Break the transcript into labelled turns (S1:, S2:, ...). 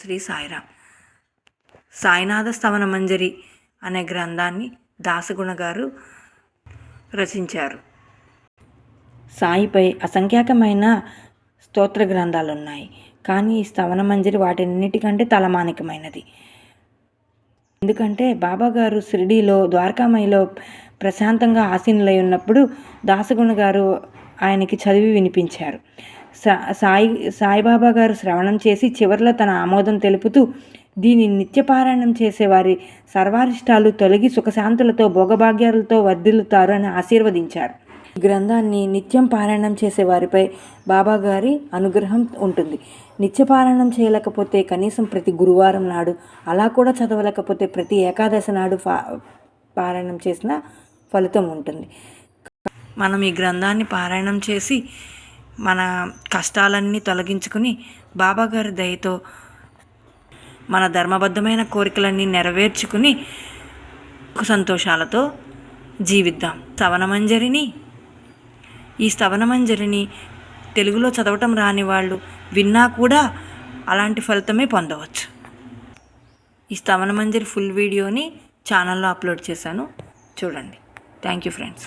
S1: శ్రీ సాయిరామ్. సాయినాథ స్తవన మంజరి అనే గ్రంథాన్ని దాసగుణ గారు రచించారు. సాయిపై అసంఖ్యాకమైన స్తోత్ర గ్రంథాలు ఉన్నాయి, కానీ ఈ స్తవన మంజరి వాటిన్నిటికంటే తలమానికమైనది. ఎందుకంటే బాబాగారు షిరిడీలో ద్వారకామాయిలో ప్రశాంతంగా ఆసీనులై ఉన్నప్పుడు దాసగుణ గారు ఆయనకి చదివి వినిపించారు. సాయిబాబా గారు శ్రవణం చేసి చివరిలో తన ఆమోదం తెలుపుతూ, దీని నిత్యపారాయణం చేసేవారి సర్వారిష్టాలు తొలగి సుఖశాంతులతో భోగభాగ్యాలతో వర్ధిల్లుతారు అని ఆశీర్వదించారు. ఈ గ్రంథాన్ని నిత్యం పారాయణం చేసేవారిపై బాబాగారి అనుగ్రహం ఉంటుంది. నిత్యపారాయణం చేయలేకపోతే కనీసం ప్రతి గురువారం నాడు, అలా కూడా చదవలేకపోతే ప్రతి ఏకాదశి నాడు పారాయణం చేసిన ఫలితం ఉంటుంది. మనం ఈ గ్రంథాన్ని పారాయణం చేసి మన కష్టాలన్నీ తొలగించుకుని బాబాగారి దయతో మన ధర్మబద్ధమైన కోరికలన్నీ నెరవేర్చుకుని సంతోషాలతో జీవిద్దాం. ఈ స్తవన మంజరిని తెలుగులో చదవటం రాని వాళ్ళు విన్నా కూడా అలాంటి ఫలితమే పొందవచ్చు. ఈ స్తవన మంజరి ఫుల్ వీడియోని ఛానల్లో అప్లోడ్ చేశాను, చూడండి. Thank you friends.